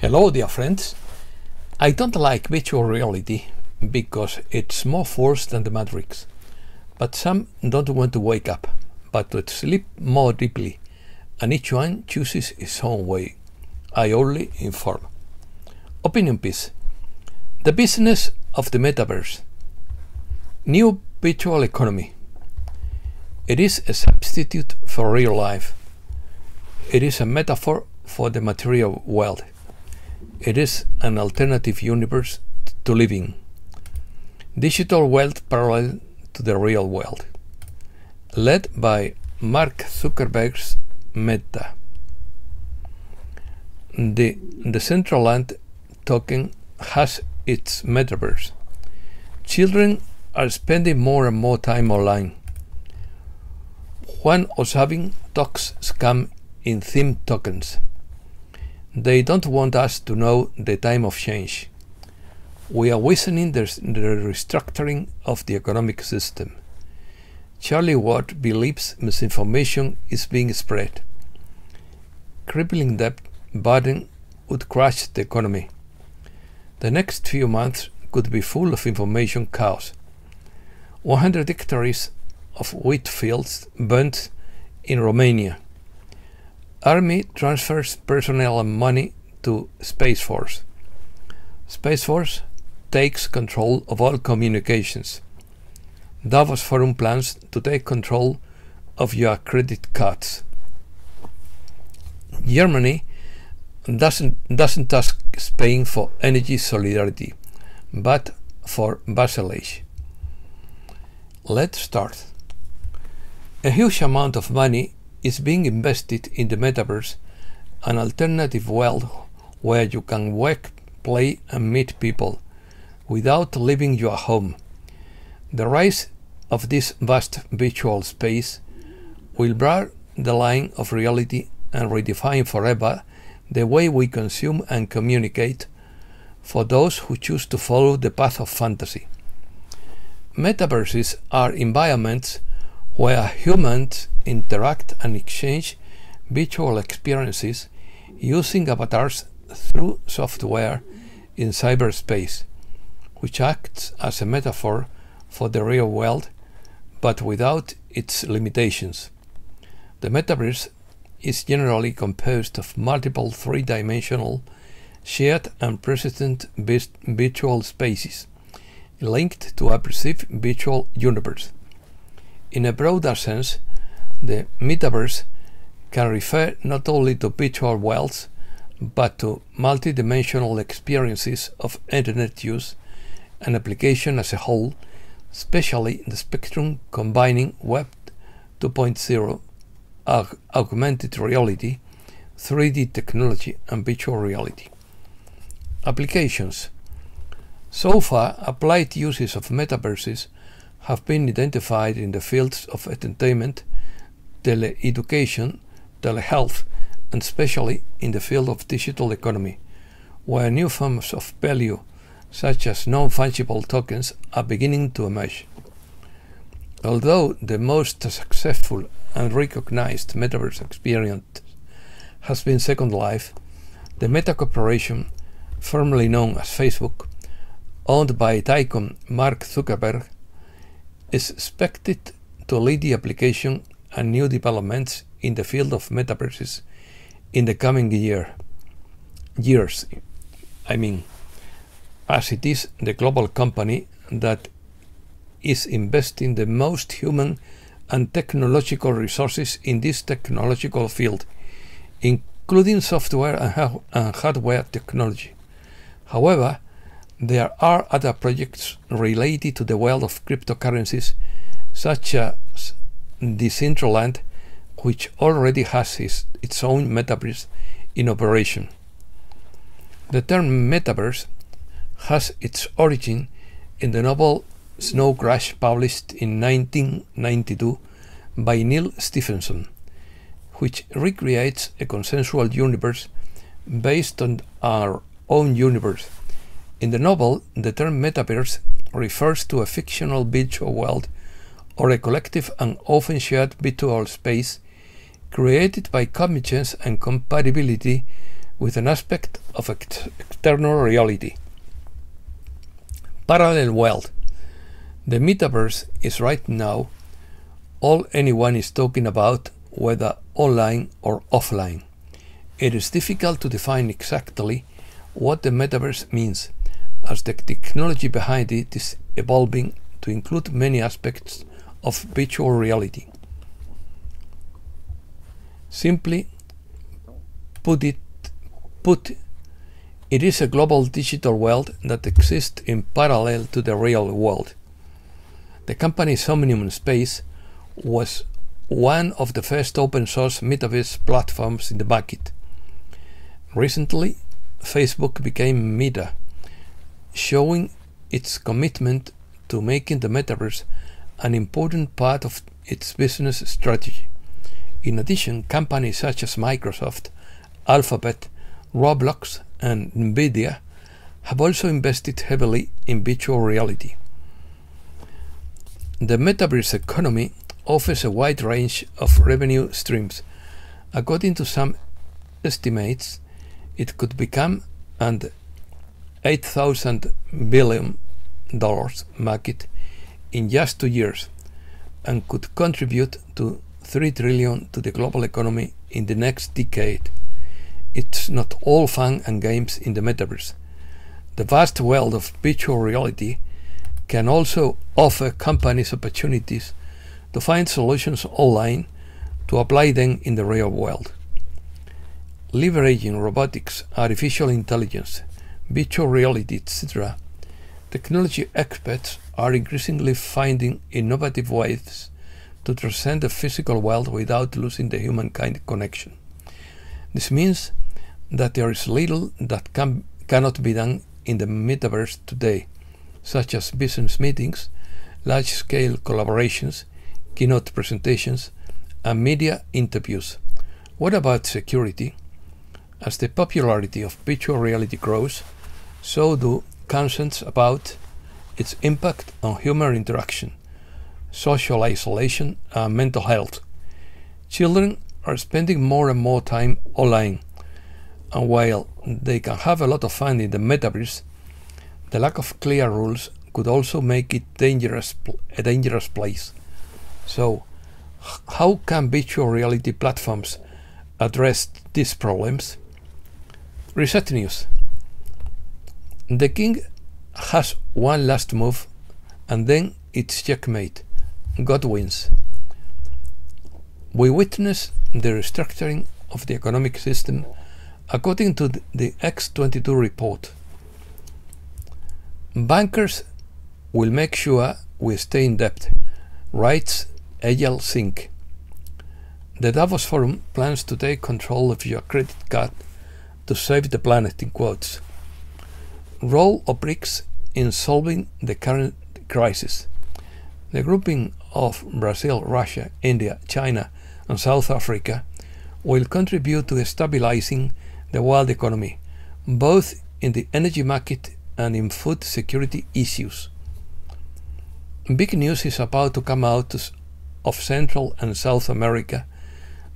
Hello dear friends. I don't like virtual reality because it's more forced than the Matrix. But some don't want to wake up, but to sleep more deeply, and each one chooses his own way. I only inform. Opinion piece. The business of the metaverse. New virtual economy. It is a substitute for real life. It is a metaphor for the material world. It is an alternative universe to live in. Digital world parallel to the real world. Led by Mark Zukerberg's Meta. The Decentraland token has its metaverse. Children are spending more and more time online. Juan O Savin talks scam in theme tokens. They don't want us to know the time of change. We are witnessing the restructuring of the economic system. Charlie Watt believes misinformation is being spread. Crippling debt burden would crash the economy. The next few months could be full of information chaos. 100 hectares of wheat fields burnt in Romania. Army transfers personnel and money to Space Force. Space Force takes control of all communications. Davos Forum plans to take control of your credit cards. Germany doesn't ask Spain for energy solidarity, but for vassalage. Let's start. A huge amount of money is being invested in the metaverse, an alternative world where you can work, play and meet people without leaving your home. The rise of this vast virtual space will blur the line of reality and redefine forever the way we consume and communicate for those who choose to follow the path of fantasy. Metaverses are environments where humans interact and exchange virtual experiences using avatars through software in cyberspace, which acts as a metaphor for the real world, but without its limitations. The metaverse is generally composed of multiple three-dimensional, shared and persistent virtual spaces, linked to a perceived virtual universe. In a broader sense, the metaverse can refer not only to virtual worlds, but to multidimensional experiences of internet use and application as a whole, especially the spectrum combining Web 2.0, augmented reality, 3D technology and virtual reality. Applications. So far, applied uses of metaverses have been identified in the fields of entertainment, teleeducation, telehealth, and especially in the field of digital economy, where new forms of value, such as non-fungible tokens, are beginning to emerge. Although the most successful and recognized metaverse experience has been Second Life, the Meta Corporation, formerly known as Facebook, owned by tycoon Mark Zukerberg, is expected to lead the application and new developments in the field of metaverses in the coming years, as it is the global company that is investing the most human and technological resources in this technological field, including software and hardware technology. However, there are other projects related to the world of cryptocurrencies, such as Decentraland, which already has its own metaverse in operation. The term metaverse has its origin in the novel Snow Crash, published in 1992 by Neil Stephenson, which recreates a consensual universe based on our own universe. In the novel, the term metaverse refers to a fictional virtual world or a collective and often shared virtual space created by convergence and compatibility with an aspect of external reality. Parallel world. The metaverse is right now all anyone is talking about, whether online or offline. It is difficult to define exactly what the metaverse means, as the technology behind it is evolving to include many aspects of virtual reality. Simply put, it is a global digital world that exists in parallel to the real world. The company Omnium Space was one of the first open source metaverse platforms in the market. Recently, Facebook became Meta, showing its commitment to making the metaverse an important part of its business strategy. In addition, companies such as Microsoft, Alphabet, Roblox, and Nvidia have also invested heavily in virtual reality. The metaverse economy offers a wide range of revenue streams. According to some estimates, it could become an $8,000 billion market in just 2 years and could contribute to $3 trillion to the global economy in the next decade. It's not all fun and games in the metaverse. The vast world of virtual reality can also offer companies opportunities to find solutions online to apply them in the real world. Leveraging robotics, artificial intelligence, virtual reality, etc., technology experts are increasingly finding innovative ways to transcend the physical world without losing the humankind connection. This means that there is little that cannot be done in the metaverse today, such as business meetings, large-scale collaborations, keynote presentations, and media interviews. What about security? As the popularity of virtual reality grows, so do concerns about its impact on human interaction, social isolation, and mental health. Children are spending more and more time online, and while they can have a lot of fun in the metaverse, the lack of clear rules could also make it a dangerous place. So, how can virtual reality platforms address these problems? Reset news. The king has one last move, and then it's checkmate. God wins. We witness the restructuring of the economic system according to the X22 report. Bankers will make sure we stay in debt, writes Eyal Sink. The Davos Forum plans to take control of your credit card to save the planet, in quotes. Role of BRICS in solving the current crisis. The grouping of Brazil, Russia, India, China, and South Africa will contribute to stabilizing the world economy, both in the energy market and in food security issues. Big news is about to come out of Central and South America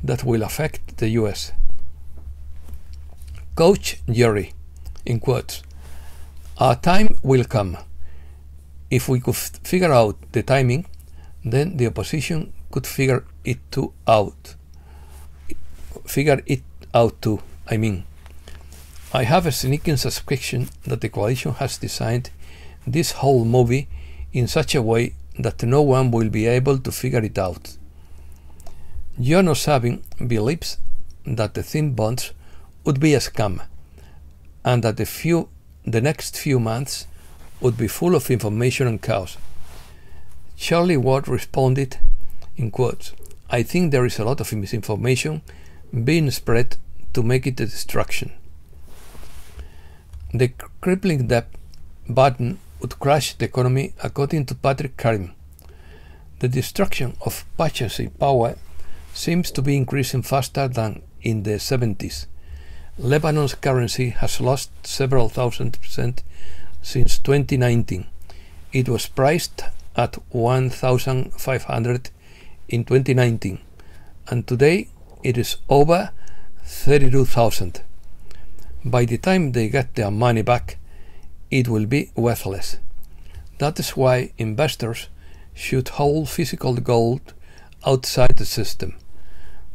that will affect the US. Coach Jerry, in quotes, our time will come. If we could figure out the timing, then the opposition could figure it out too. I have a sneaking suspicion that the coalition has designed this whole movie in such a way that no one will be able to figure it out. Juan O Savin believes that the thin bonds would be a scam, and that the next few months would be full of information and chaos. Charlie Ward responded, in quotes, I think there is a lot of misinformation being spread to make it a distraction. The crippling debt button would crash the economy, according to Patrick Karim. The destruction of purchasing power seems to be increasing faster than in the 70s. Lebanon's currency has lost several thousand% since 2019. It was priced at 1,500 in 2019, and today it is over 32,000. By the time they get their money back, it will be worthless. That is why investors should hold physical gold outside the system.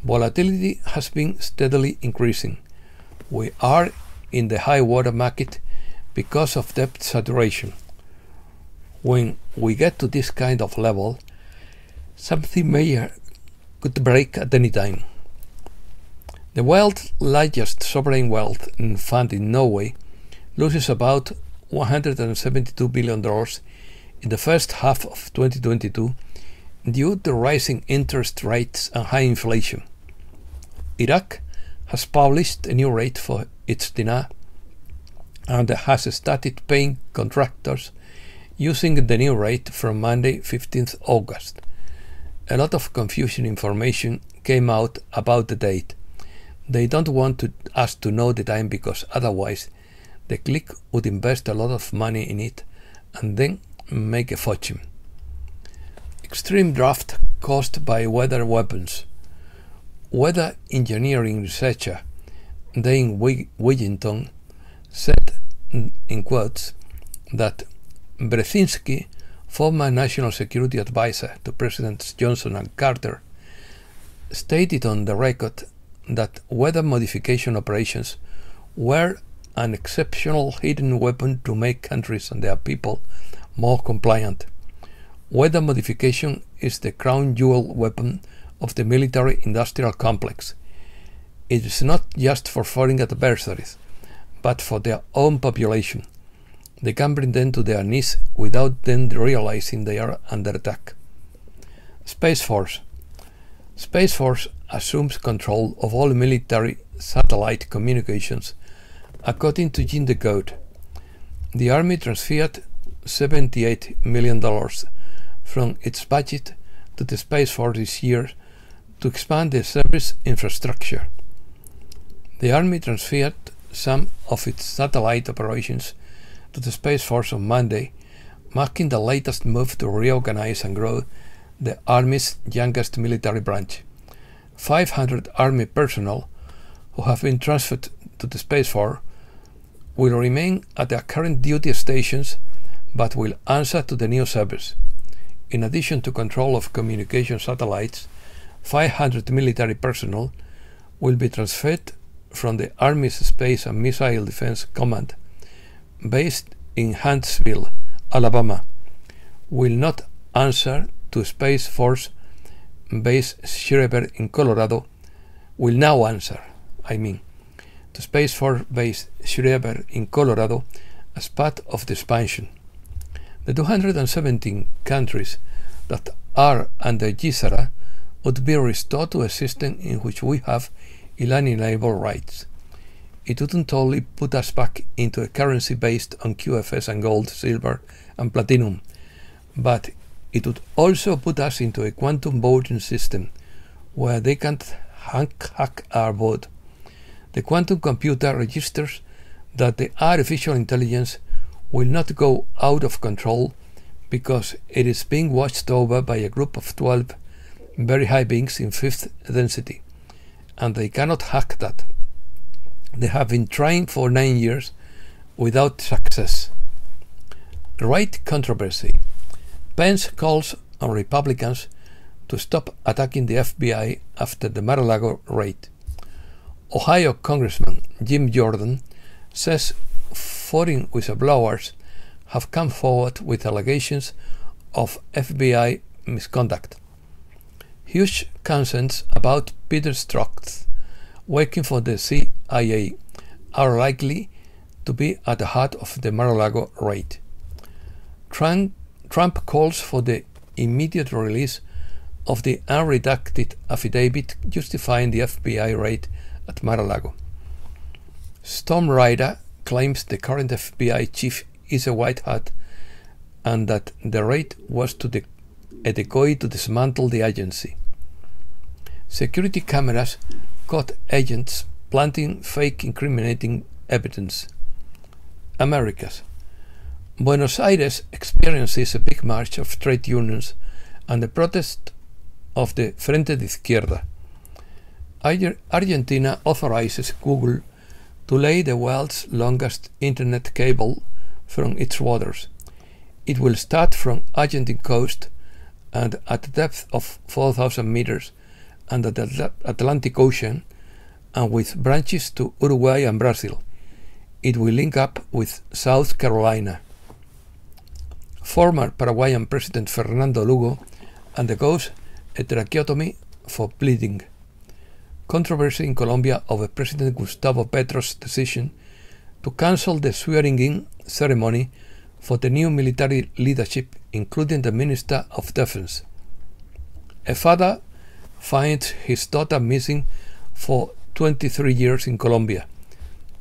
Volatility has been steadily increasing. We are in the high water market because of debt saturation. When we get to this kind of level, something major could break at any time. The world's largest sovereign wealth fund in Norway loses about $172 billion in the first half of 2022 due to rising interest rates and high inflation. Iraq has published a new rate for its dinar and has started paying contractors using the new rate from Monday, 15th August. A lot of confusion information came out about the date. They don't want us to know the time because otherwise the clique would invest a lot of money in it and then make a fortune. Extreme drought caused by weather weapons. Weather engineering researcher Dane Wigington said, in quotes, that Brzezinski, former national security advisor to Presidents Johnson and Carter, stated on the record that weather modification operations were an exceptional hidden weapon to make countries and their people more compliant. Weather modification is the crown jewel weapon of the military-industrial complex. It is not just for foreign adversaries, but for their own population. They can bring them to their knees without them realizing they are under attack. Space Force. Space Force assumes control of all military satellite communications according to Gender Code. The Army transferred $78 million from its budget to the Space Force this year to expand the service infrastructure. The Army transferred some of its satellite operations to the Space Force on Monday, marking the latest move to reorganize and grow the Army's youngest military branch. 500 Army personnel who have been transferred to the Space Force will remain at their current duty stations but will answer to the new service. In addition to control of communication satellites, 500 military personnel will be transferred from the Army's Space and Missile Defense Command, based in Huntsville, Alabama, will not answer to Space Force Base Schreiber in Colorado, will now answer, to Space Force Base Schreiber in Colorado as part of the expansion. The 217 countries that are under GSARA would be restored to a system in which we have inalienable rights. It wouldn't only put us back into a currency based on QFS and gold, silver and platinum, but it would also put us into a quantum voting system where they can't hack our vote. The quantum computer registers that the artificial intelligence will not go out of control because it is being watched over by a group of 12 very high beings in fifth density, and they cannot hack that. They have been trying for 9 years without success. Right controversy. Pence calls on Republicans to stop attacking the FBI after the Mar-a-Lago raid. Ohio Congressman Jim Jordan says foreign whistleblowers have come forward with allegations of FBI misconduct. Huge concerns about Peter Strzok working for the CIA are likely to be at the heart of the Mar-a-Lago raid. Trump calls for the immediate release of the unredacted affidavit justifying the FBI raid at Mar-a-Lago. Storm Rider claims the current FBI chief is a white hat and that the raid was a decoy to dismantle the agency. Security cameras caught agents planting fake incriminating evidence. Americas. Buenos Aires experiences a big march of trade unions and the protest of the Frente de Izquierda. Argentina authorizes Google to lay the world's longest internet cable from its waters. It will start from Argentine coast and at a depth of 4,000 meters under the Atlantic Ocean, and with branches to Uruguay and Brazil. It will link up with South Carolina. Former Paraguayan President Fernando Lugo undergoes a tracheotomy for bleeding. Controversy in Colombia over President Gustavo Petro's decision to cancel the swearing-in ceremony for the new military leadership, including the Minister of Defense. A father finds his daughter missing for 23 years in Colombia.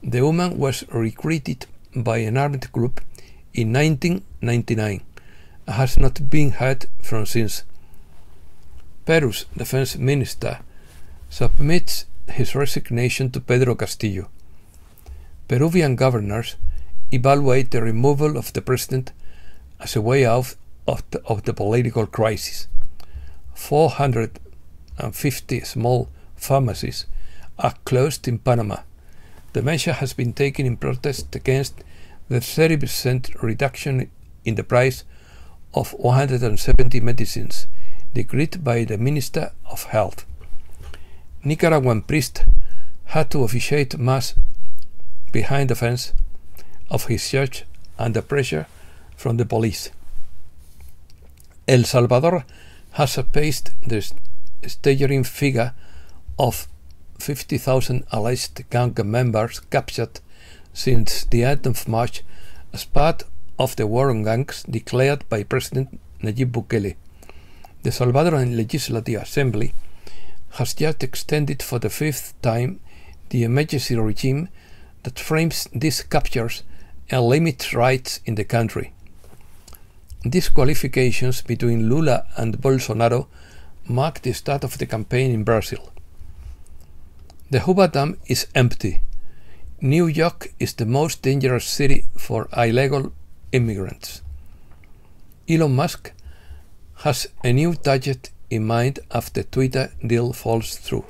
The woman was recruited by an armed group in 1999 and has not been heard from since. Peru's defense minister submits his resignation to Pedro Castillo. Peruvian governors evaluate the removal of the president as a way out of the political crisis. 450 small pharmacies are closed in Panama. The measure has been taken in protest against the 30% reduction in the price of 170 medicines decreed by the Minister of Health. Nicaraguan priest had to officiate mass behind the fence of his church under pressure from the police. El Salvador has surpassed the staggering figure of 50,000 alleged gang members captured since the end of March as part of the war on gangs declared by President Nayib Bukele. The Salvadoran Legislative Assembly has just extended for the 5th time the emergency regime that frames these captures and limits rights in the country. These qualifications between Lula and Bolsonaro mark the start of the campaign in Brazil. The Hoover Dam is empty. New York is the most dangerous city for illegal immigrants. Elon Musk has a new target in mind after Twitter deal falls through.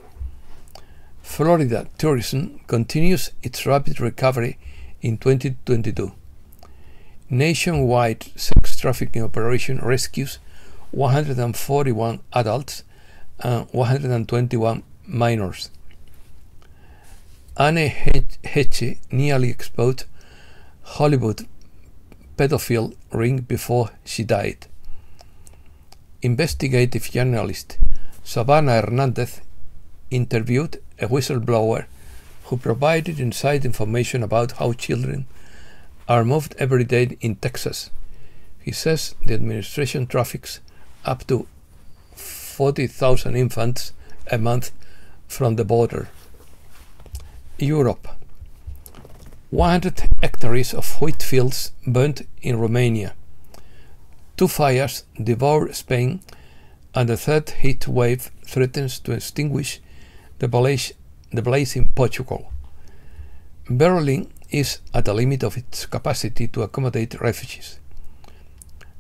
Florida tourism continues its rapid recovery in 2022. Nationwide sex trafficking operation rescues 141 adults and 121 minors. Anne Heche nearly exposed Hollywood pedophile ring before she died. Investigative journalist Savannah Hernandez interviewed a whistleblower who provided inside information about how children are moved every day in Texas. He says the administration traffics up to 40,000 infants a month from the border. Europe. 100 hectares of wheat fields burnt in Romania. 2 fires devour Spain, and a 3rd heat wave threatens to extinguish the blaze in Portugal. Berlin is at the limit of its capacity to accommodate refugees.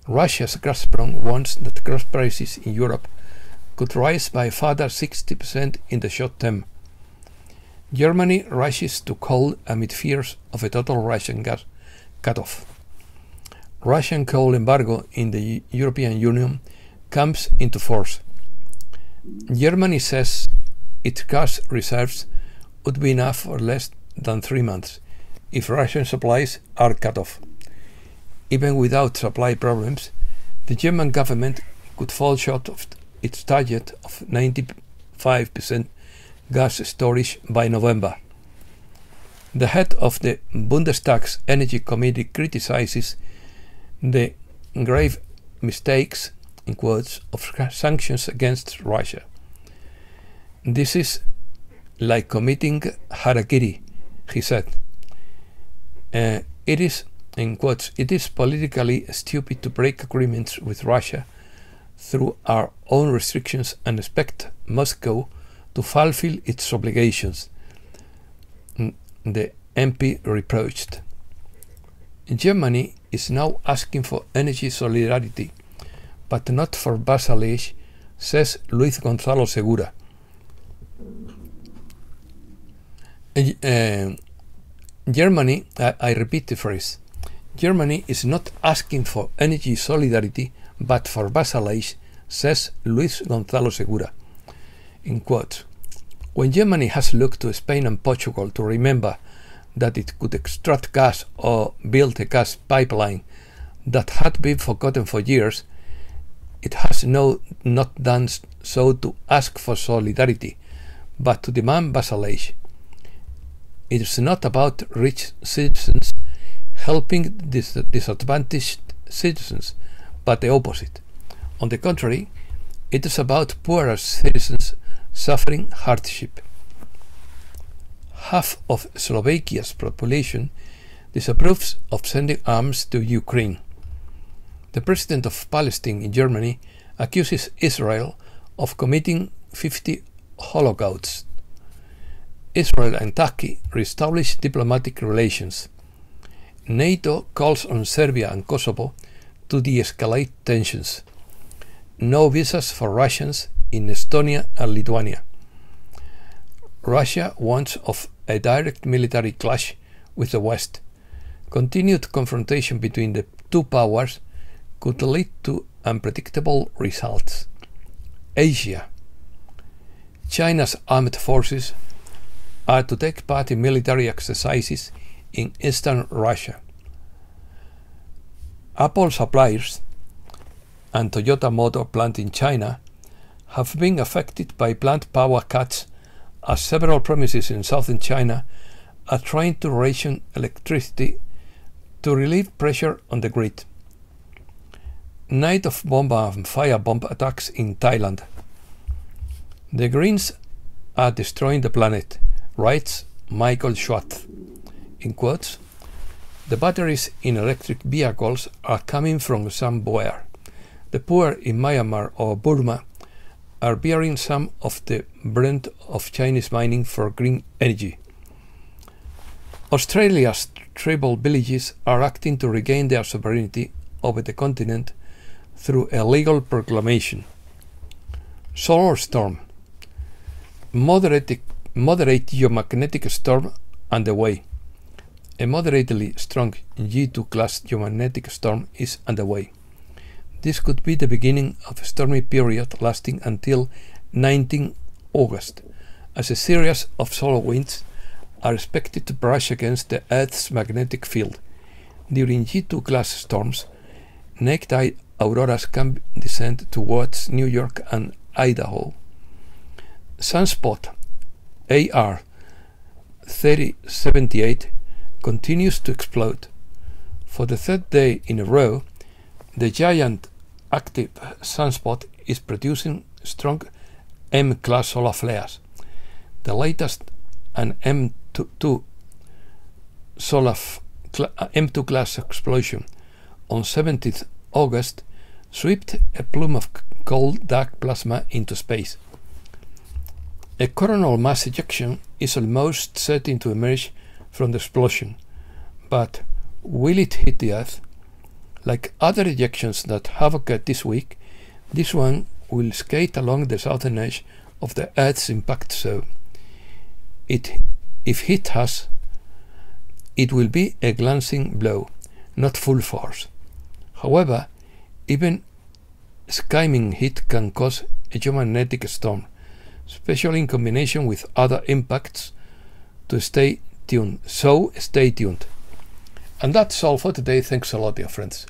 Russia's Gazprom warns that gas prices in Europe could rise by a further 60% in the short term. Germany rushes to coal amid fears of a total Russian gas cutoff. Russian coal embargo in the European Union comes into force. Germany says its gas reserves would be enough for less than 3 months if Russian supplies are cut off. Even without supply problems, the German government could fall short of its target of 95% gas storage by November. The head of the Bundestag's Energy Committee criticizes the grave mistakes, in quotes, of sanctions against Russia. This is like committing harakiri, he said. It is, in quotes, it is politically stupid to break agreements with Russia through our own restrictions and expect Moscow to fulfill its obligations, the MP reproached. Germany is now asking for energy solidarity, but not for vassalage, says Luis Gonzalo Segura. Germany, I repeat the phrase, Germany is not asking for energy solidarity, but for vassalage, says Luis Gonzalo Segura. In quotes, when Germany has looked to Spain and Portugal to remember that it could extract gas or build a gas pipeline that had been forgotten for years, it has not done so to ask for solidarity, but to demand vassalage. It is not about rich citizens helping disadvantaged citizens, but the opposite. On the contrary, it is about poorer citizens suffering hardship. Half of Slovakia's population disapproves of sending arms to Ukraine. The president of Palestine in Germany accuses Israel of committing 50 holocausts. Israel and Turkey reestablish diplomatic relations. NATO calls on Serbia and Kosovo to de-escalate tensions. No visas for Russians in Estonia and Lithuania. Russia warns of a direct military clash with the West. Continued confrontation between the two powers could lead to unpredictable results. Asia. China's armed forces are to take part in military exercises in eastern Russia. Apple suppliers and Toyota Motor plant in China have been affected by plant power cuts, as several premises in southern China are trying to ration electricity to relieve pressure on the grid. Night of bomb and firebomb attacks in Thailand. The Greens are destroying the planet, writes Michael Schwartz. In quotes, the batteries in electric vehicles are coming from somewhere. The poor in Myanmar or Burma are bearing some of the brunt of Chinese mining for green energy. Australia's tribal villages are acting to regain their sovereignty over the continent through a legal proclamation. Solar storm. Moderate geomagnetic storm underway. A moderately strong G2 class geomagnetic storm is underway. This could be the beginning of a stormy period lasting until 19 August, as a series of solar winds are expected to brush against the Earth's magnetic field. During G2 class storms, naked-eye auroras can descend towards New York and Idaho. Sunspot AR 3078 continues to explode. For the third day in a row, the giant active sunspot is producing strong M-class solar flares. The latest, an M2 class explosion on 17th August, swept a plume of cold dark plasma into space. A coronal mass ejection is almost certain to emerge from the explosion, but will it hit the Earth? Like other ejections that have occurred this week, this one will skate along the southern edge of the Earth's impact zone. If hit us, it will be a glancing blow, not full force. However, even skimming hit can cause a geomagnetic storm, especially in combination with other impacts. To stay tuned. So stay tuned. And that's all for today. Thanks a lot, dear friends.